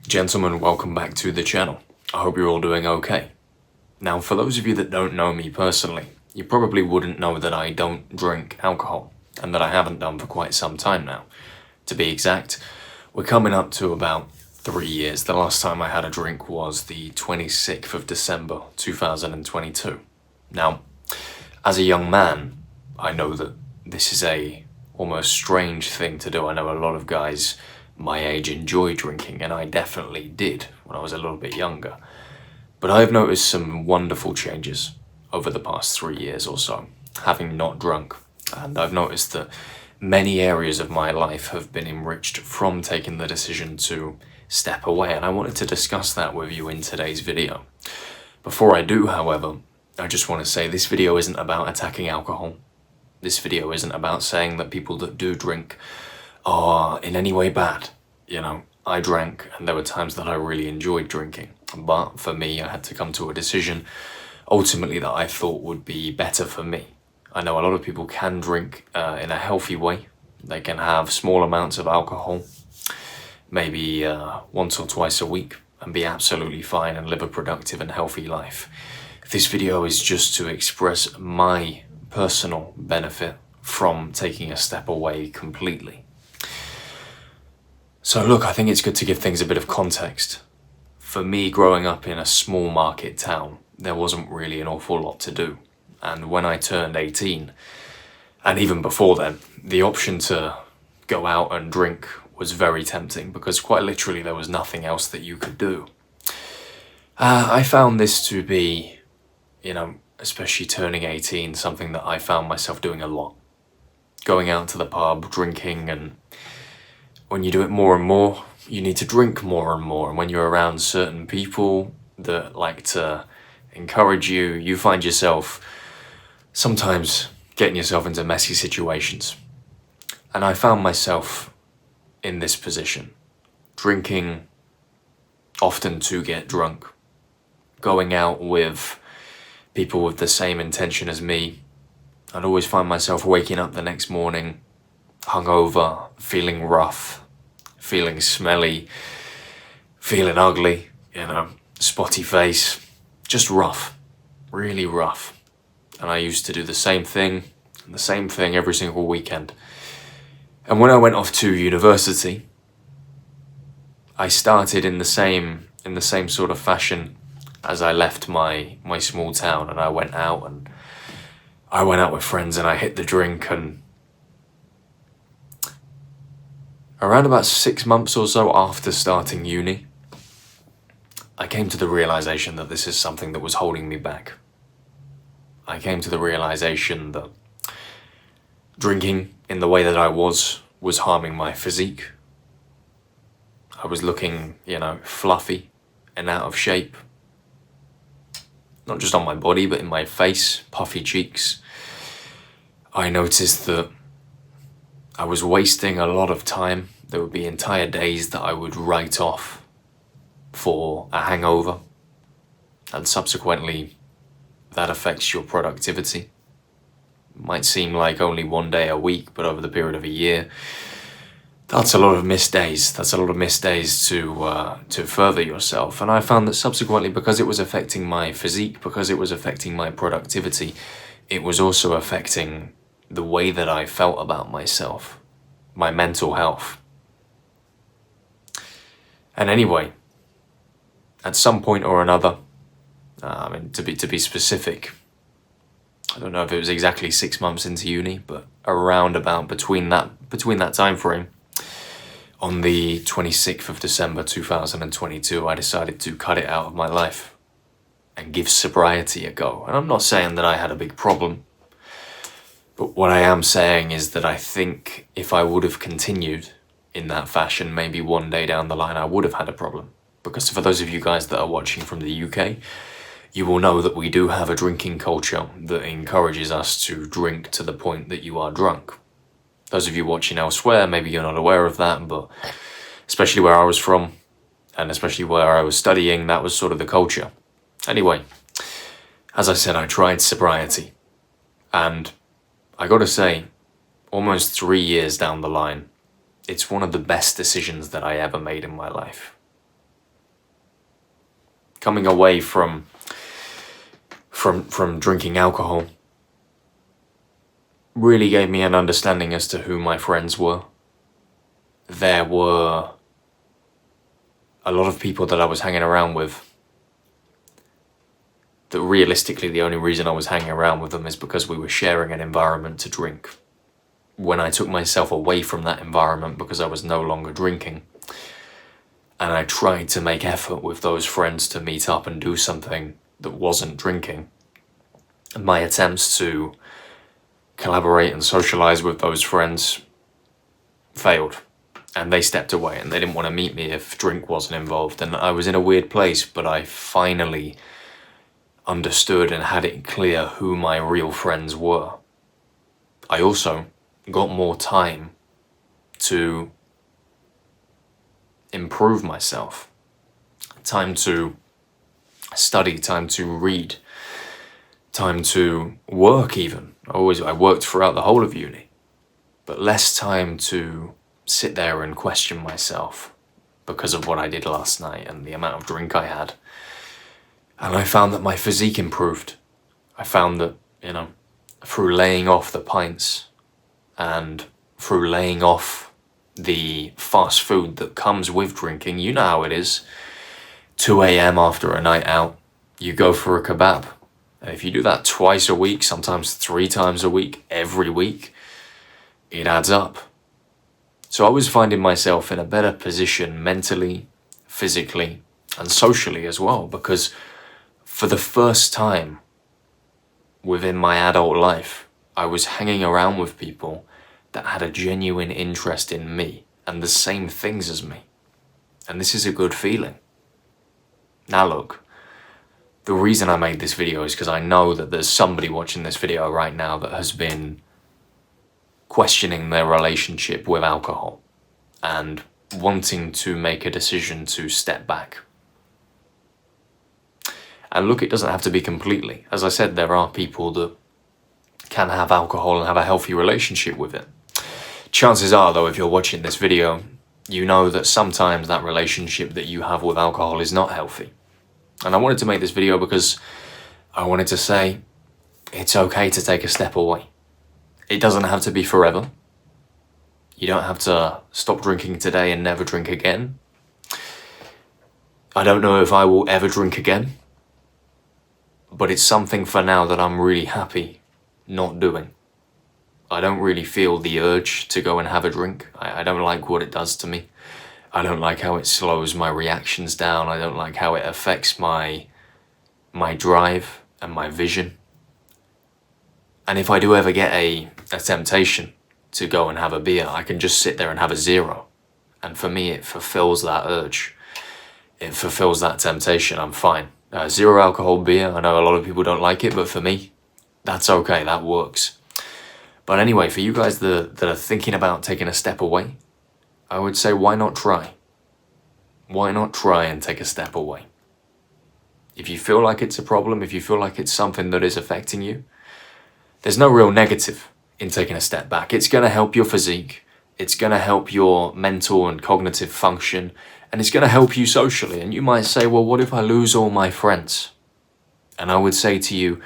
Gentlemen, welcome back to the channel. I hope you're all doing okay. Now, for those of you that don't know me personally, you probably wouldn't know that I don't drink alcohol, and that I haven't done for quite some time now. To be exact, we're coming up to about 3 years. The last time I had a drink was the 26th of December 2022. Now, as a young man, I know that this is a almost strange thing to do. I know a lot of guys my age enjoy drinking, and I definitely did when I was a little bit younger. But I've noticed some wonderful changes over the past 3 years or so, having not drunk. And I've noticed that many areas of my life have been enriched from taking the decision to step away, and I wanted to discuss that with you in today's video. Before I do, however, I just want to say this video isn't about attacking alcohol. This video isn't about saying that people that do drink are in any way bad. You know, I drank and there were times that I really enjoyed drinking, but for me I had to come to a decision ultimately that I thought would be better for me. I know a lot of people can drink in a healthy way. They can have small amounts of alcohol, maybe once or twice a week, and be absolutely fine and live a productive and healthy life. This video is just to express my personal benefit from taking a step away completely. So look, I think it's good to give things a bit of context. For me, growing up in a small market town, there wasn't really an awful lot to do. And when I turned 18, and even before then, the option to go out and drink was very tempting because quite literally there was nothing else that you could do. I found this to be, especially turning 18, something that I found myself doing a lot. Going out to the pub, drinking, and when you do it more and more, you need to drink more and more. And when you're around certain people that like to encourage you, you find yourself sometimes getting yourself into messy situations. And I found myself in this position, drinking often to get drunk, going out with people with the same intention as me. I'd always find myself waking up the next morning hungover, feeling rough, feeling smelly, feeling ugly, spotty face, just rough, really rough. And I used to do the same thing every single weekend. And when I went off to university, I started in the same sort of fashion as I left my small town, and I went out with friends and I hit the drink. And around about 6 months or so after starting uni, I came to the realization that this is something that was holding me back. I came to the realization that drinking in the way that I was harming my physique. I was looking, fluffy and out of shape. Not just on my body, but in my face, puffy cheeks. I noticed that I was wasting a lot of time. There would be entire days that I would write off for a hangover, and subsequently that affects your productivity. It might seem like only 1 day a week, but over the period of a year, that's a lot of missed days. That's a lot of missed days to further yourself. And I found that subsequently, because it was affecting my physique, because it was affecting my productivity, it was also affecting the way that I felt about myself, my mental health. And anyway, at some point or another, to be specific, I don't know if it was exactly 6 months into uni, but around about between that time frame, on the 26th of December 2022, I decided to cut it out of my life and give sobriety a go. And I'm not saying that I had a big problem, but what I am saying is that I think if I would have continued in that fashion, maybe one day down the line, I would have had a problem. Because for those of you guys that are watching from the UK, you will know that we do have a drinking culture that encourages us to drink to the point that you are drunk. Those of you watching elsewhere, maybe you're not aware of that, but especially where I was from, and especially where I was studying, that was sort of the culture. Anyway, as I said, I tried sobriety, and I gotta say, almost 3 years down the line, it's one of the best decisions that I ever made in my life. coming away from drinking alcohol really gave me an understanding as to who my friends were. There were a lot of people that I was hanging around with that realistically the only reason I was hanging around with them is because we were sharing an environment to drink. When I took myself away from that environment because I was no longer drinking, and I tried to make effort with those friends to meet up and do something that wasn't drinking, my attempts to collaborate and socialize with those friends failed. And they stepped away and they didn't want to meet me if drink wasn't involved. And I was in a weird place, but I finally understood and had it clear who my real friends were. I also got more time to improve myself, time to study, time to read, time to work even. I worked throughout the whole of uni, but less time to sit there and question myself because of what I did last night and the amount of drink I had. And I found that my physique improved. I found that, through laying off the pints and through laying off the fast food that comes with drinking, you know how it is. 2 a.m. after a night out, you go for a kebab. And if you do that twice a week, sometimes 3 times a week, every week, it adds up. So I was finding myself in a better position mentally, physically, and socially as well, because for the first time within my adult life, I was hanging around with people that had a genuine interest in me and the same things as me. And this is a good feeling. Now look, the reason I made this video is because I know that there's somebody watching this video right now that has been questioning their relationship with alcohol and wanting to make a decision to step back. And look, it doesn't have to be completely. As I said, there are people that can have alcohol and have a healthy relationship with it. Chances are, though, if you're watching this video, you know that sometimes that relationship that you have with alcohol is not healthy. And I wanted to make this video because I wanted to say it's okay to take a step away. It doesn't have to be forever. You don't have to stop drinking today and never drink again. I don't know if I will ever drink again, but it's something for now that I'm really happy not doing. I don't really feel the urge to go and have a drink. I don't like what it does to me. I don't like how it slows my reactions down. I don't like how it affects my drive and my vision. And if I do ever get a temptation to go and have a beer, I can just sit there and have a 0. And for me, it fulfills that urge. It fulfills that temptation. I'm fine. 0 alcohol beer, I know a lot of people don't like it, but for me, that's okay, that works. But anyway, for you guys that are thinking about taking a step away, I would say, why not try? Why not try and take a step away? If you feel like it's a problem, if you feel like it's something that is affecting you, there's no real negative in taking a step back. It's going to help your physique, it's going to help your mental and cognitive function, and it's going to help you socially. And you might say, well, what if I lose all my friends? And I would say to you,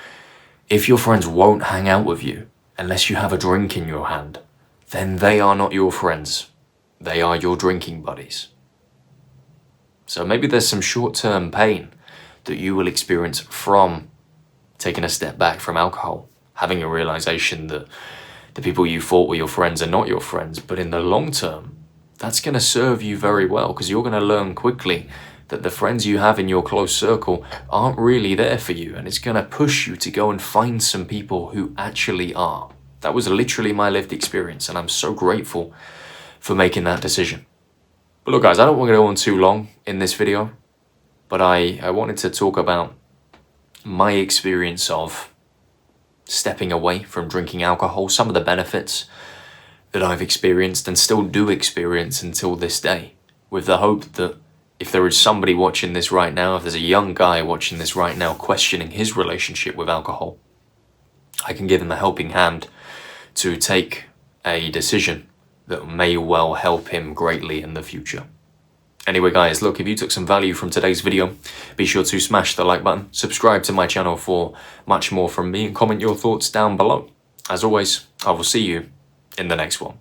if your friends won't hang out with you unless you have a drink in your hand, then they are not your friends. They are your drinking buddies. So maybe there's some short-term pain that you will experience from taking a step back from alcohol, having a realization that the people you thought were your friends are not your friends. But in the long term, that's going to serve you very well, because you're going to learn quickly that the friends you have in your close circle aren't really there for you, and it's going to push you to go and find some people who actually are. That was literally my lived experience, and I'm so grateful for making that decision. But look guys, I don't want to go on too long in this video, but I wanted to talk about my experience of stepping away from drinking alcohol, some of the benefits that I've experienced and still do experience until this day, with the hope that if there is somebody watching this right now, if there's a young guy watching this right now questioning his relationship with alcohol, I can give him a helping hand to take a decision that may well help him greatly in the future. Anyway guys, look, if you took some value from today's video, be sure to smash the like button, subscribe to my channel for much more from me, and comment your thoughts down below. As always, I will see you in the next one.